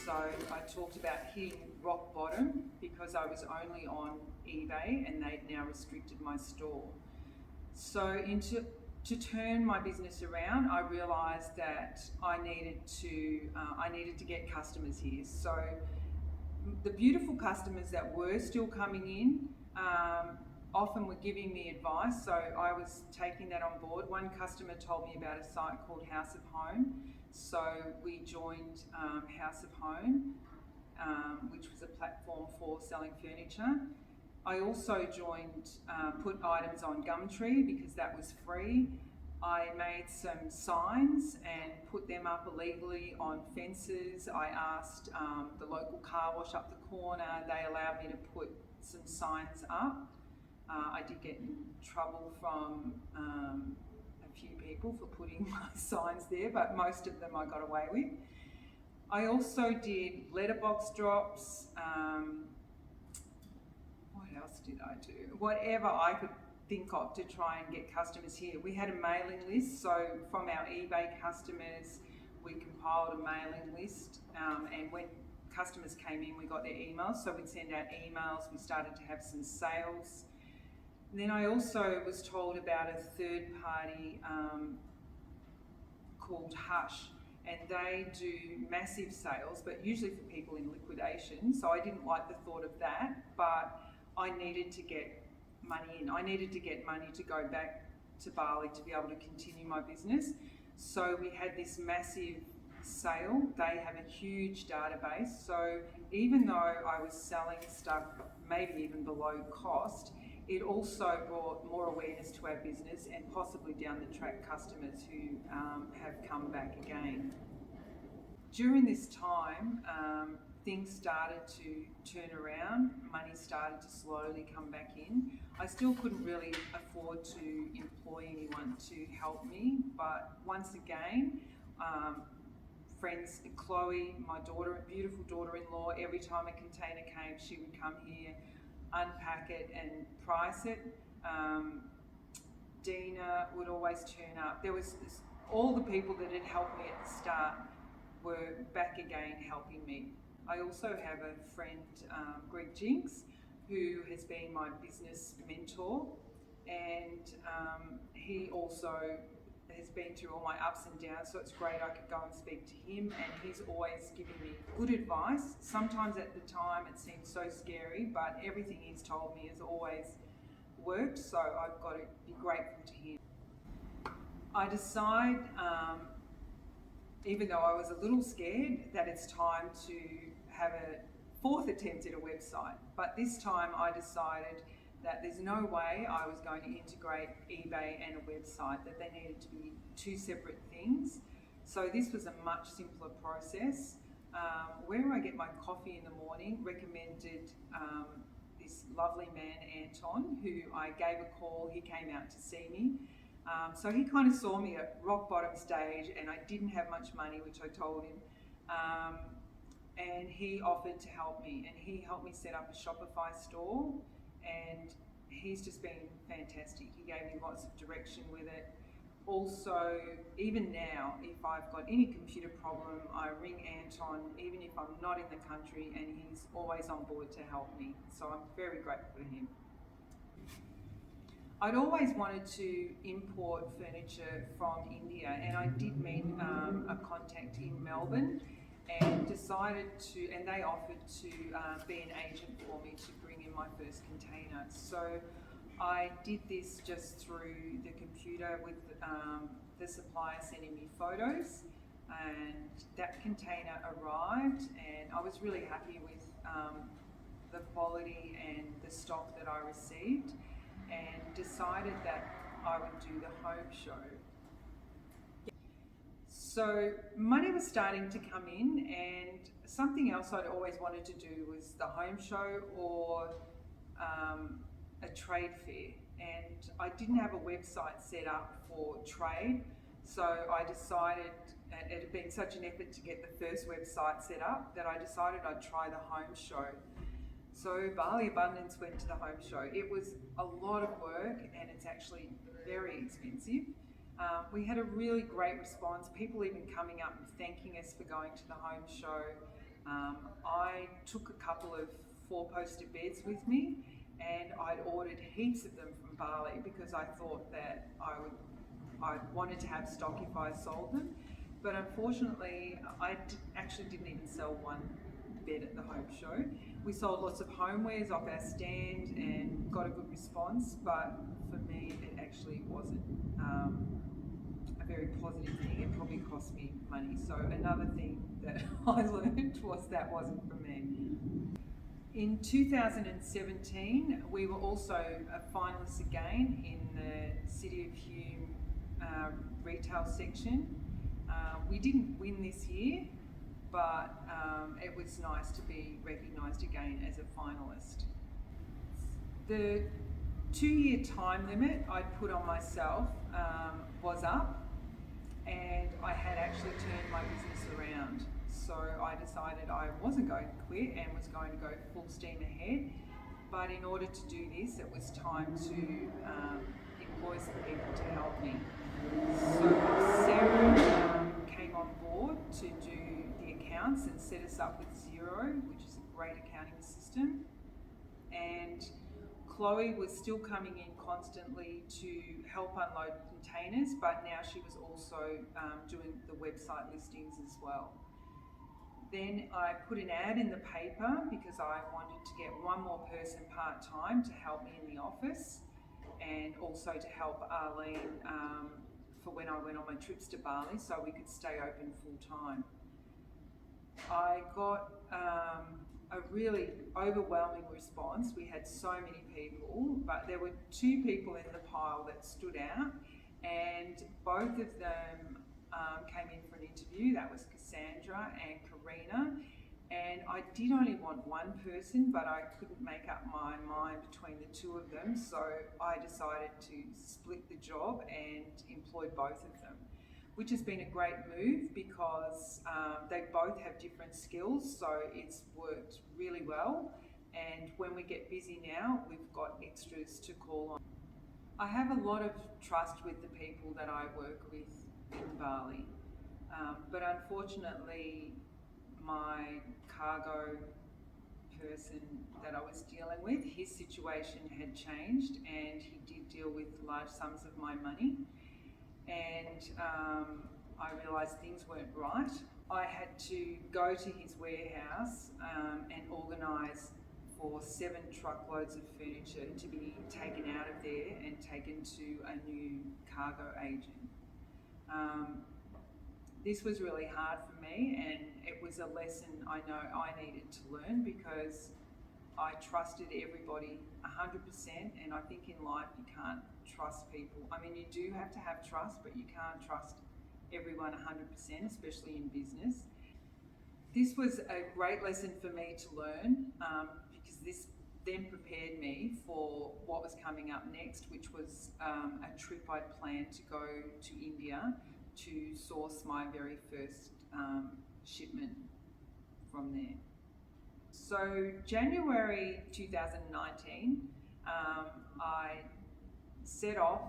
So I talked about hitting rock bottom because I was only on eBay and they'd now restricted my store. So to turn my business around, I realised that I needed to get customers here. So the beautiful customers that were still coming in often were giving me advice, so I was taking that on board. One customer told me about a site called House of Home, so we joined House of Home, which was a platform for selling furniture. I also put items on Gumtree because that was free. I made some signs and put them up illegally on fences. I asked the local car wash up the corner, they allowed me to put some signs up. I did get in trouble from a few people for putting my signs there, but most of them I got away with. I also did letterbox drops. What else did I do? Whatever I could think of to try and get customers here. We had a mailing list, so from our eBay customers, we compiled a mailing list, and when customers came in, we got their emails, so we'd send out emails. We started to have some sales. And then I also was told about a third party called Hush, and they do massive sales, but usually for people in liquidation. So I didn't like the thought of that, but I needed to get money in. I needed to get money to go back to Bali to be able to continue my business. So we had this massive sale. They have a huge database. So even though I was selling stuff maybe even below cost, it also brought more awareness to our business and possibly down the track customers who have come back again. During this time, things started to turn around, money started to slowly come back in. I still couldn't really afford to employ anyone to help me, but once again, friends, Chloe, my daughter, beautiful daughter-in-law, every time a container came, she would come here, unpack it and price it. Dina would always turn up. There was all the people that had helped me at the start were back again helping me. I also have a friend, Greg Jinks, who has been my business mentor, and he also has been through all my ups and downs, so it's great I could go and speak to him, and he's always giving me good advice. Sometimes at the time it seems so scary, but everything he's told me has always worked, so I've got to be grateful to him. I decide, even though I was a little scared, that it's time to have a fourth attempt at a website, but this time I decided that there's no way I was going to integrate eBay and a website, that they needed to be two separate things. So this was a much simpler process. Where I get my coffee in the morning recommended this lovely man, Anton, who I gave a call. He came out to see me. So he kind of saw me at rock bottom stage, and I didn't have much money, which I told him. And he offered to help me, and he helped me set up a Shopify store, and he's just been fantastic. He gave me lots of direction with it. Also, even now, if I've got any computer problem, I ring Anton, even if I'm not in the country, and he's always on board to help me. So I'm very grateful for him. I'd always wanted to import furniture from India, and I did meet a contact in Melbourne, and they offered to be an agent for me to bring in my first container. So I did this just through the computer with the supplier sending me photos, and that container arrived, and I was really happy with the quality and the stock that I received, and decided that I would do the home show. So money was starting to come in, and something else I'd always wanted to do was the home show or a trade fair, and I didn't have a website set up for trade, so I decided, it had been such an effort to get the first website set up, that I decided I'd try the home show. So Bali Abundance went to the home show. It was a lot of work, and it's actually very expensive. We had a really great response, people even coming up and thanking us for going to the home show. I took a couple of 4-poster beds with me, and I'd ordered heaps of them from Bali because I thought that I wanted to have stock if I sold them. But unfortunately, I actually didn't even sell one bed at the home show. We sold lots of homewares off our stand and got a good response, but for me, it actually wasn't a very positive thing. It probably cost me money. So another thing that I learned was that wasn't for me. In 2017, we were also a finalist again in the City of Hume retail section. We didn't win this year, but it was nice to be recognised again as a finalist. The 2-year time limit I'd put on myself was up, and I had actually turned my business around. So I decided I wasn't going to quit and was going to go full steam ahead. But in order to do this, it was time to employ some people to help me. So Sarah came on board to do the accounts and set us up with Xero, which is a great accounting system. And Chloe was still coming in constantly to help unload containers, but now she was also doing the website listings as well. Then I put an ad in the paper because I wanted to get one more person part-time to help me in the office, and also to help Arlene for when I went on my trips to Bali, so we could stay open full-time. I got a really overwhelming response. We had so many people, but there were 2 people in the pile that stood out, and both of them came in for an interview. That was Cassandra and Karina, and I did only want one person, but I couldn't make up my mind between the 2 of them, so I decided to split the job and employ both of them, which has been a great move because they both have different skills, so it's worked really well. And when we get busy now, we've got extras to call on. I have a lot of trust with the people that I work with in Bali, but unfortunately my cargo person that I was dealing with, his situation had changed, and he did deal with large sums of my money, and I realised things weren't right. I had to go to his warehouse and organise for 7 truckloads of furniture to be taken out of there and taken to a new cargo agent. This was really hard for me, and it was a lesson I know I needed to learn because I trusted everybody 100%, and I think in life you can't trust people. I mean, you do have to have trust, but you can't trust everyone 100%, especially in business. This was a great lesson for me to learn because this then prepared me for what was coming up next, which was a trip I'd planned to go to India to source my very first shipment from there. So January 2019, I set off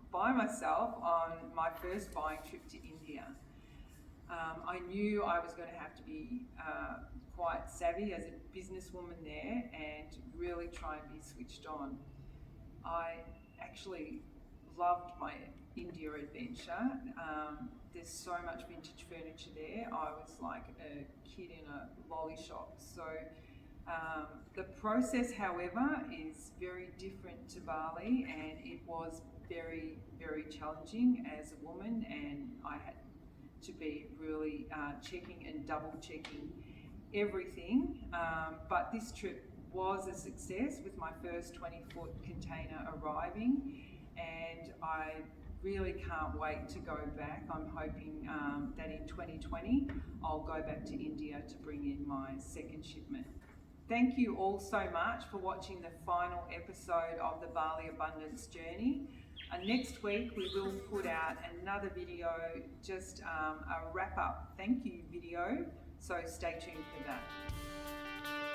by myself on my first buying trip to India. I knew I was going to have to be quite savvy as a businesswoman there and really try and be switched on. I actually loved my India adventure. There's so much vintage furniture there. I was like a kid in a lolly shop. So the process, however, is very different to Bali, and it was very, very challenging as a woman, and I had to be really checking and double checking everything. But this trip was a success with my first 20-foot container arriving, and I really can't wait to go back. I'm hoping that in 2020 I'll go back to India to bring in my second shipment. Thank you all so much for watching the final episode of the Bali Abundance journey. Next week we will put out another video, just a wrap up thank you video, so stay tuned for that.